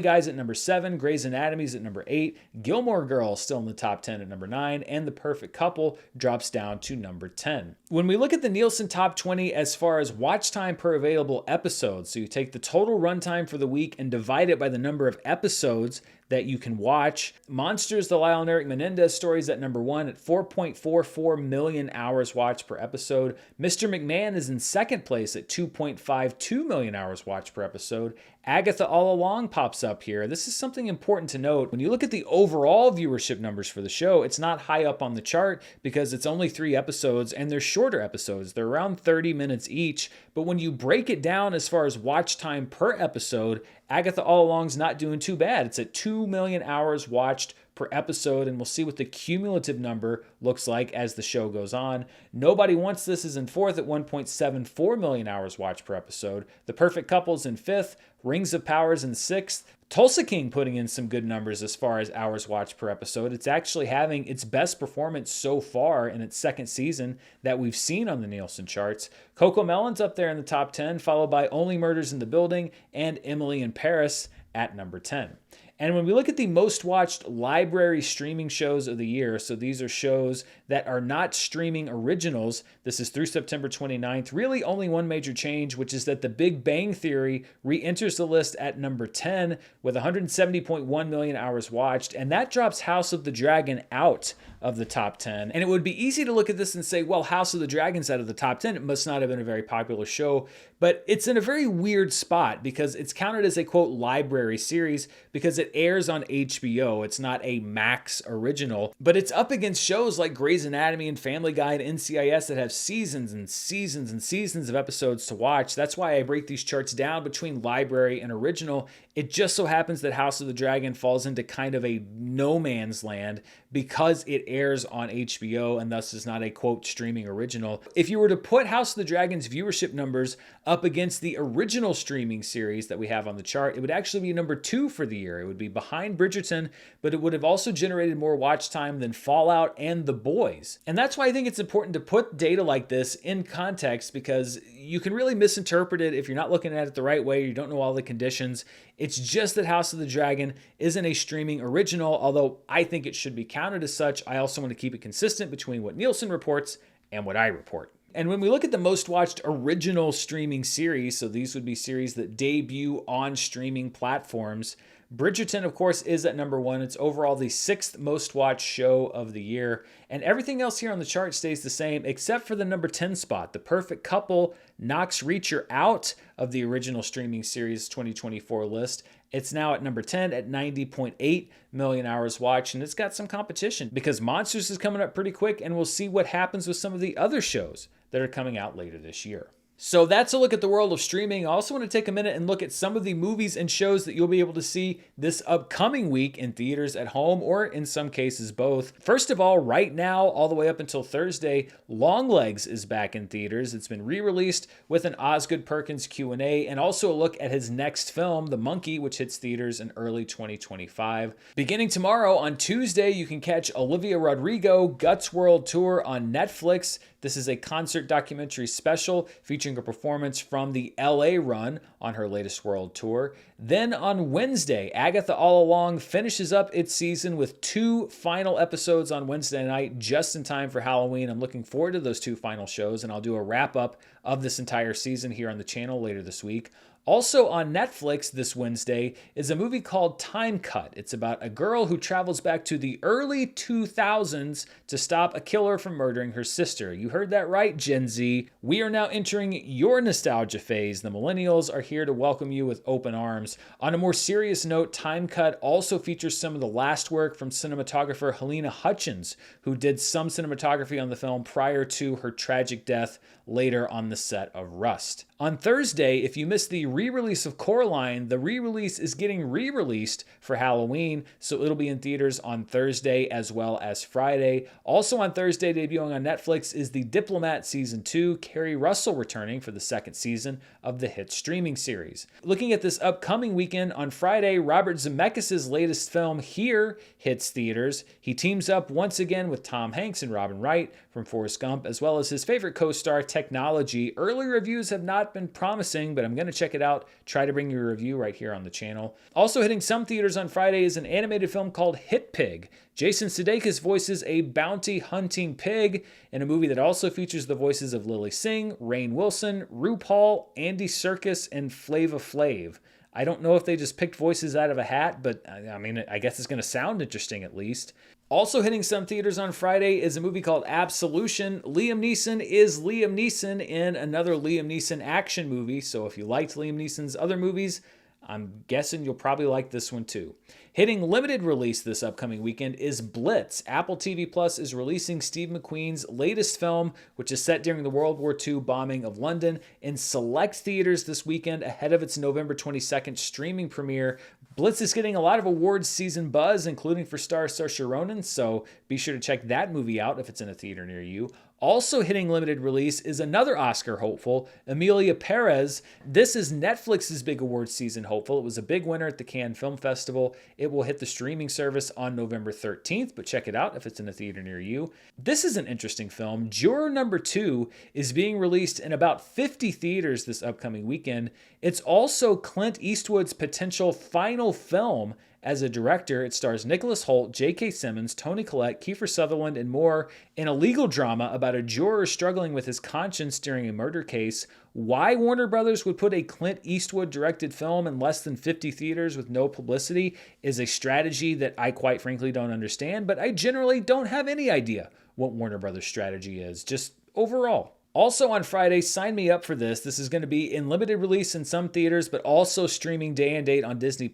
Guy's at number 7, Grey's Anatomy's at number 8, Gilmore Girls still in the top 10 at number 9, and The Perfect Couple drops down to number 10. When we look at the Nielsen Top 20 as far as watch time per available episode, so you take the total runtime for the week and divide it by the number of episodes that you can watch. Monsters, the Lyle and Eric Menendez story is at number 1 at 4.44 million hours watched per episode. Mr. McMahon is in second place at 2.52 million hours watched per episode. Agatha All Along pops up here. This is something important to note. When you look at the overall viewership numbers for the show, it's not high up on the chart because it's only 3 episodes and they're shorter episodes. They're around 30 minutes each. But when you break it down as far as watch time per episode, Agatha All Along's not doing too bad. It's at 2 million hours watched per episode, and we'll see what the cumulative number looks like as the show goes on. Nobody Wants This is in fourth at 1.74 million hours watched per episode. The Perfect Couple's in fifth. Rings of Power is in sixth. Tulsa King putting in some good numbers as far as hours watched per episode. It's actually having its best performance so far in its second season that we've seen on the Nielsen charts. Coco Melon's up there in the top 10, followed by Only Murders in the Building and Emily in Paris at number 10. And when we look at the most watched library streaming shows of the year, so these are shows that are not streaming originals, this is through September 29th, really only one major change, which is that The Big Bang Theory re-enters the list at number 10 with 170.1 million hours watched, and that drops House of the Dragon out of the top 10. And it would be easy to look at this and say, well, House of the Dragon's out of the top 10. It must not have been a very popular show, but it's in a very weird spot because it's counted as a, quote, library series because it airs on HBO. It's not a Max original, but it's up against shows like Grey's Anatomy and Family Guy and NCIS that have seasons and seasons and seasons of episodes to watch. That's why I break these charts down between library and original. It just so happens that House of the Dragon falls into kind of a no man's land because it airs on HBO and thus is not a, quote, streaming original. If you were to put House of the Dragon's viewership numbers up against the original streaming series that we have on the chart, it would actually be number 2 for the year. It would be behind Bridgerton, but it would have also generated more watch time than Fallout and The Boys. And that's why I think it's important to put data like this in context because you can really misinterpret it if you're not looking at it the right way, you don't know all the conditions. It's just that House of the Dragon isn't a streaming original, although I think it should be counted as such. I also want to keep it consistent between what Nielsen reports and what I report. And when we look at the most watched original streaming series, so these would be series that debut on streaming platforms, Bridgerton, of course, is at number one. It's overall the sixth most watched show of the year. And everything else here on the chart stays the same, except for the number 10 spot. The Perfect Couple knocks Reacher out of the original streaming series 2024 list. It's now at number 10 at 90.8 million hours watched, and it's got some competition because Monsters is coming up pretty quick, and we'll see what happens with some of the other shows that are coming out later this year. So that's a look at the world of streaming. I also want to take a minute and look at some of the movies and shows that you'll be able to see this upcoming week in theaters, at home, or in some cases both. First of all, right now, all the way up until Thursday, Longlegs is back in theaters. It's been re-released with an Osgood Perkins Q&A and also a look at his next film, The Monkey, which hits theaters in early 2025. Beginning tomorrow, on Tuesday, you can catch Olivia Rodrigo Guts World Tour on Netflix. This is a concert documentary special featuring a performance from the LA run on her latest world tour. Then on Wednesday, Agatha All Along finishes up its season with 2 final episodes on Wednesday night, just in time for Halloween. I'm looking forward to those 2 final shows, and I'll do a wrap-up of this entire season here on the channel later this week. Also on Netflix this Wednesday is a movie called Time Cut. It's about a girl who travels back to the early 2000s to stop a killer from murdering her sister. You heard that right, Gen Z. We are now entering your nostalgia phase. The millennials are here to welcome you with open arms. On a more serious note, Time Cut also features some of the last work from cinematographer Helena Hutchins, who did some cinematography on the film prior to her tragic death later on the set of Rust. On Thursday, if you missed the re-release of Coraline, the re-release is getting re-released for Halloween, so it'll be in theaters on Thursday as well as Friday. Also on Thursday, debuting on Netflix, is The Diplomat Season 2, Kerry Russell returning for the second season of the hit streaming series. Looking at this upcoming weekend, on Friday, Robert Zemeckis' latest film, Here, hits theaters. He teams up once again with Tom Hanks and Robin Wright from Forrest Gump, as well as his favorite co-star, Technology. Early reviews have not been promising, but I'm going to check it out, try to bring you a review right here on the channel. Also hitting some theaters on Friday is an animated film called Hit Pig. Jason Sudeikis voices a bounty hunting pig in a movie that also features the voices of Lily Singh, Rainn Wilson, RuPaul, Andy Serkis, and Flava Flav. I don't know if they just picked voices out of a hat, but I mean, I guess it's going to sound interesting at least. Also hitting some theaters on Friday is a movie called Absolution. Liam Neeson is Liam Neeson in another Liam Neeson action movie, so if you liked Liam Neeson's other movies, I'm guessing you'll probably like this one too. Hitting limited release this upcoming weekend is Blitz. Apple TV Plus is releasing Steve McQueen's latest film, which is set during the World War II bombing of London, in select theaters this weekend ahead of its November 22nd streaming premiere. Blitz is getting a lot of awards season buzz, including for star Saoirse Ronan, so be sure to check that movie out if it's in a theater near you. Also hitting limited release is another Oscar hopeful, Emilia Perez. This is Netflix's big awards season hopeful. It was a big winner at the Cannes Film Festival. It will hit the streaming service on November 13th, but check it out if it's in a theater near you. This is an interesting film. Juror Number 2 is being released in about 50 theaters this upcoming weekend. It's also Clint Eastwood's potential final film as a director. It stars Nicholas Hoult, J.K. Simmons, Toni Collette, Kiefer Sutherland, and more in a legal drama about a juror struggling with his conscience during a murder case. Why Warner Brothers would put a Clint Eastwood directed film in less than 50 theaters with no publicity is a strategy that I quite frankly don't understand, but I generally don't have any idea what Warner Brothers' strategy is, just overall. Also on Friday, sign me up for this. This is going to be in limited release in some theaters, but also streaming day and date on Disney+.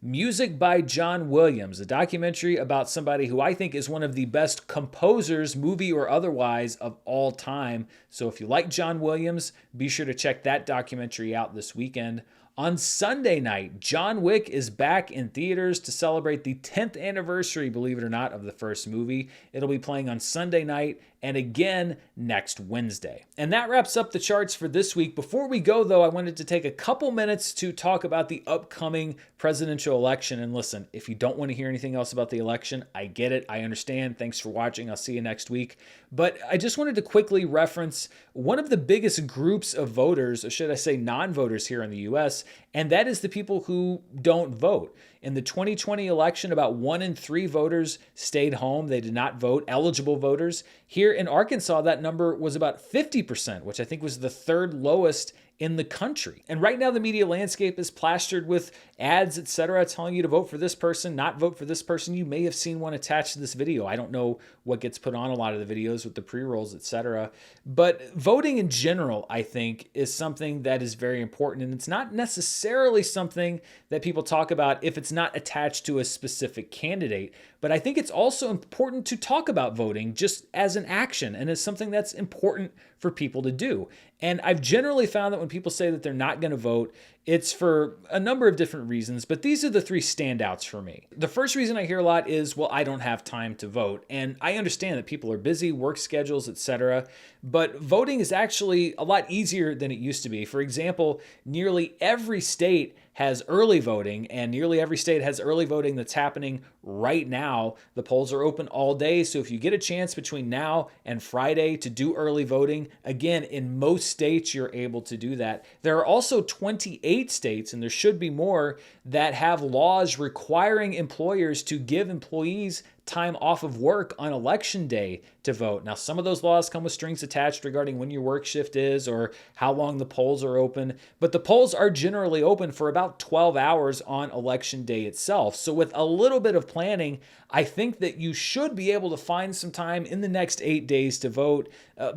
Music by John Williams, a documentary about somebody who I think is one of the best composers, movie or otherwise, of all time. So if you like John Williams, be sure to check that documentary out this weekend. On Sunday night, John Wick is back in theaters to celebrate the 10th anniversary, believe it or not, of the first movie. It'll be playing on Sunday night and again next Wednesday. And that wraps up the charts for this week. Before we go, though, I wanted to take a couple minutes to talk about the upcoming presidential election. And listen, if you don't want to hear anything else about the election, I get it. I understand. Thanks for watching. I'll see you next week. But I just wanted to quickly reference one of the biggest groups of voters, or should I say non-voters here in the U.S., and that is the people who don't vote. In the 2020 election, about 1 in 3 voters stayed home. They did not vote, eligible voters. Here in Arkansas, that number was about 50%, which I think was the third lowest in the country. And right now the media landscape is plastered with ads, etc., telling you to vote for this person, not vote for this person. You may have seen one attached to this video. I don't know what gets put on a lot of the videos with the pre-rolls, etc. But voting in general, I think, is something that is very important. And it's not necessarily something that people talk about if it's not attached to a specific candidate. But I think it's also important to talk about voting just as an action and as something that's important for people to do. And I've generally found that when people say that they're not going to vote, it's for a number of different reasons, but these are the three standouts for me. The first reason I hear a lot is, well, I don't have time to vote. And I understand that people are busy, work schedules, etc. But voting is actually a lot easier than it used to be. For example, nearly every state has early voting, and nearly every state has early voting that's happening right now. The polls are open all day, so if you get a chance between now and Friday to do early voting, again, in most states you're able to do that. There are also 28 states, and there should be more, that have laws requiring employers to give employees time off of work on election day to vote. Now, some of those laws come with strings attached regarding when your work shift is or how long the polls are open, but the polls are generally open for about 12 hours on election day itself. So with a little bit of planning, I think that you should be able to find some time in the next 8 days to vote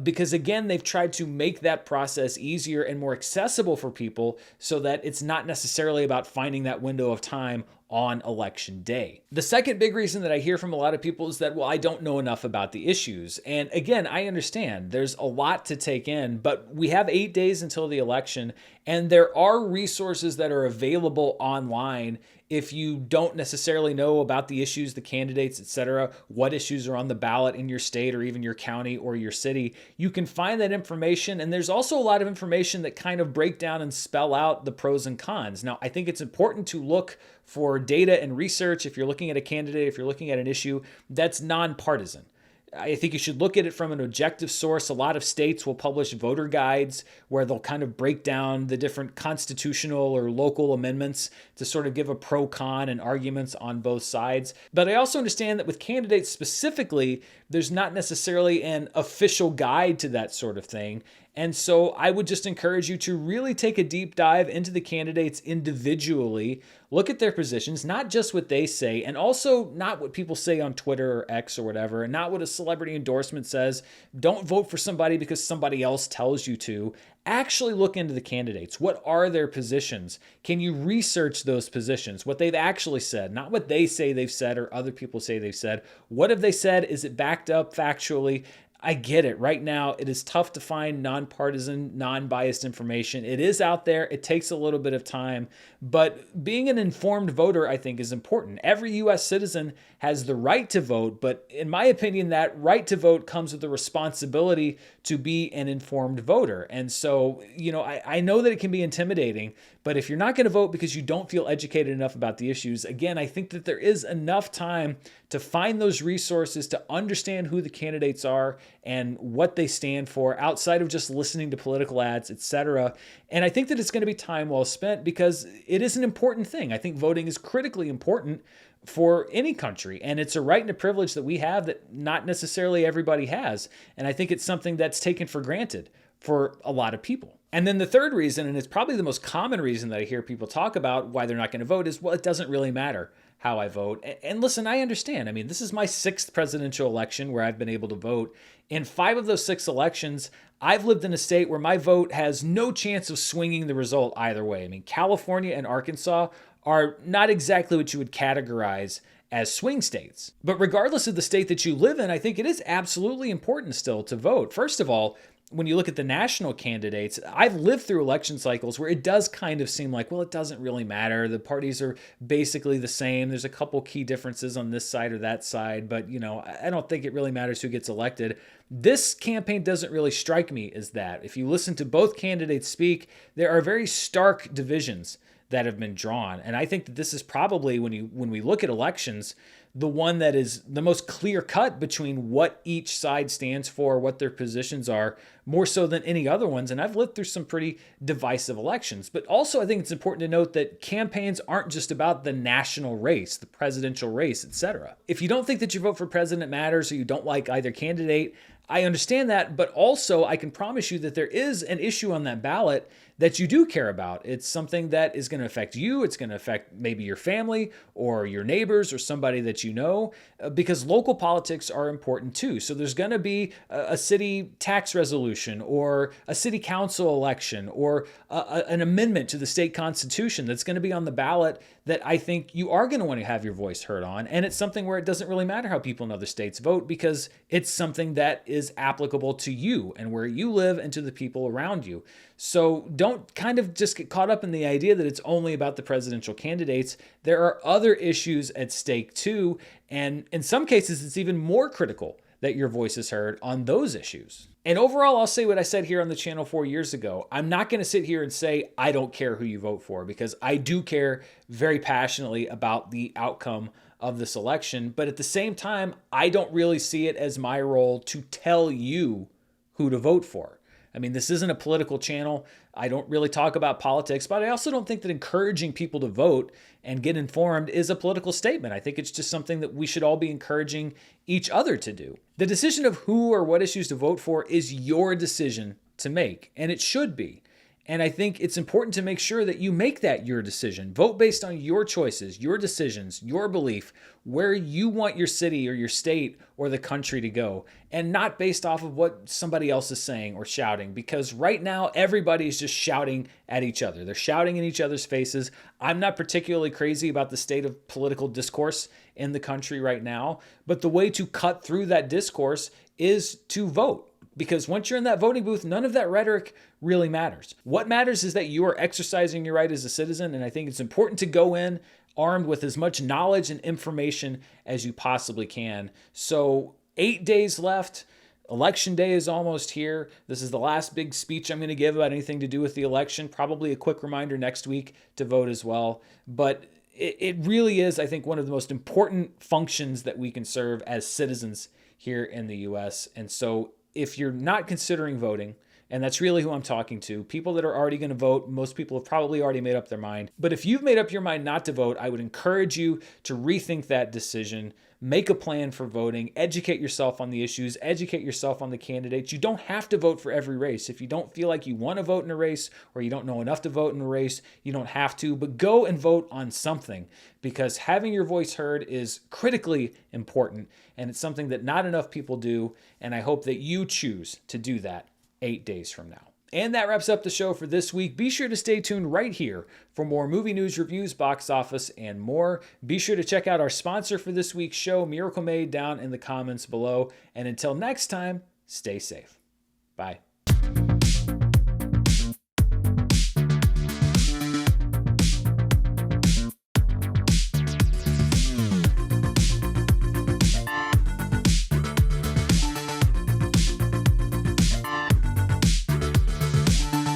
because, again, they've tried to make that process easier and more accessible for people so that it's not necessarily about finding that window of time on election day. The second big reason that I hear from a lot of people is that, well, I don't know enough about the issues. And again, I understand there's a lot to take in, but we have 8 days until the election, and there are resources that are available online if you don't necessarily know about the issues, the candidates, etc., what issues are on the ballot in your state or even your county or your city. You can find that information, and there's also a lot of information that kind of break down and spell out the pros and cons. Now, I think it's important to look for data and research if you're looking at a candidate, if you're looking at an issue that's nonpartisan. I think you should look at it from an objective source. A lot of states will publish voter guides where they'll kind of break down the different constitutional or local amendments to sort of give a pro-con and arguments on both sides. But I also understand that with candidates specifically, there's not necessarily an official guide to that sort of thing. And so I would just encourage you to really take a deep dive into the candidates individually, look at their positions, not just what they say, and also not what people say on Twitter or X or whatever, and not what a celebrity endorsement says. Don't vote for somebody because somebody else tells you to. Actually look into the candidates. What are their positions? Can you research those positions? What they've actually said, not what they say they've said or other people say they've said. What have they said? Is it backed up factually? I get it. Right now, it is tough to find nonpartisan, non-biased information. It is out there. It takes a little bit of time. But being an informed voter, I think, is important. Every U.S. citizen has the right to vote. But in my opinion, that right to vote comes with the responsibility to be an informed voter. And so, I know that it can be intimidating. But if you're not going to vote because you don't feel educated enough about the issues, again, I think that there is enough time to find those resources to understand who the candidates are and what they stand for outside of just listening to political ads, etc. And I think that it's going to be time well spent because it is an important thing. I think voting is critically important for any country, and it's a right and a privilege that we have that not necessarily everybody has. And I think it's something that's taken for granted for a lot of people. And then the third reason, and it's probably the most common reason that I hear people talk about why they're not going to vote, is, well, it doesn't really matter how I vote. And listen, I understand. I mean, this is my 6th presidential election where I've been able to vote. In 5 of those 6 elections, I've lived in a state where my vote has no chance of swinging the result either way. I mean, California and Arkansas are not exactly what you would categorize as swing states. But regardless of the state that you live in, I think it is absolutely important still to vote. First of all, when you look at the national candidates, I've lived through election cycles where it does kind of seem like, well, it doesn't really matter. The parties are basically the same. There's a couple key differences on this side or that side, but I don't think it really matters who gets elected. This campaign doesn't really strike me as that. If you listen to both candidates speak, there are very stark divisions that have been drawn. And I think that this is probably, when we look at elections, the one that is the most clear cut between what each side stands for, what their positions are, more so than any other ones. And I've lived through some pretty divisive elections. But also, I think it's important to note that campaigns aren't just about the national race, the presidential race, etc. If you don't think that your vote for president matters or you don't like either candidate, I understand that, but also I can promise you that there is an issue on that ballot that you do care about. It's something that is going to affect you. It's going to affect maybe your family or your neighbors or somebody that you know, because local politics are important too. So there's going to be a city tax resolution or a city council election or an amendment to the state constitution that's going to be on the ballot that I think you are going to want to have your voice heard on. And it's something where it doesn't really matter how people in other states vote, because it's something that is applicable to you and where you live and to the people around you. So don't kind of just get caught up in the idea that it's only about the presidential candidates. There are other issues at stake too. And in some cases, it's even more critical that your voice is heard on those issues. And overall, I'll say what I said here on the channel 4 years ago. I'm not going to sit here and say I don't care who you vote for, because I do care very passionately about the outcome of this election. But at the same time, I don't really see it as my role to tell you who to vote for. I mean, this isn't a political channel. I don't really talk about politics, but I also don't think that encouraging people to vote and get informed is a political statement. I think it's just something that we should all be encouraging each other to do. The decision of who or what issues to vote for is your decision to make, and it should be. And I think it's important to make sure that you make that your decision. Vote based on your choices, your decisions, your belief, where you want your city or your state or the country to go, and not based off of what somebody else is saying or shouting, because right now everybody is just shouting at each other. They're shouting in each other's faces. I'm not particularly crazy about the state of political discourse in the country right now, but the way to cut through that discourse is to vote. Because once you're in that voting booth, none of that rhetoric really matters. What matters is that you are exercising your right as a citizen, and I think it's important to go in armed with as much knowledge and information as you possibly can. So 8 days left. Election day is almost here. This is the last big speech I'm going to give about anything to do with the election. Probably a quick reminder next week to vote as well. But it really is, I think, one of the most important functions that we can serve as citizens here in the U.S. And so if you're not considering voting, and that's really who I'm talking to, people that are already going to vote, most people have probably already made up their mind. But if you've made up your mind not to vote, I would encourage you to rethink that decision, make a plan for voting, educate yourself on the issues, educate yourself on the candidates. You don't have to vote for every race. If you don't feel like you want to vote in a race, or you don't know enough to vote in a race, you don't have to, but go and vote on something, because having your voice heard is critically important, and it's something that not enough people do, and I hope that you choose to do that 8 days from now. And that wraps up the show for this week. Be sure to stay tuned right here for more movie news, reviews, box office, and more. Be sure to check out our sponsor for this week's show, Miracle Made, down in the comments below. And until next time, stay safe. Bye.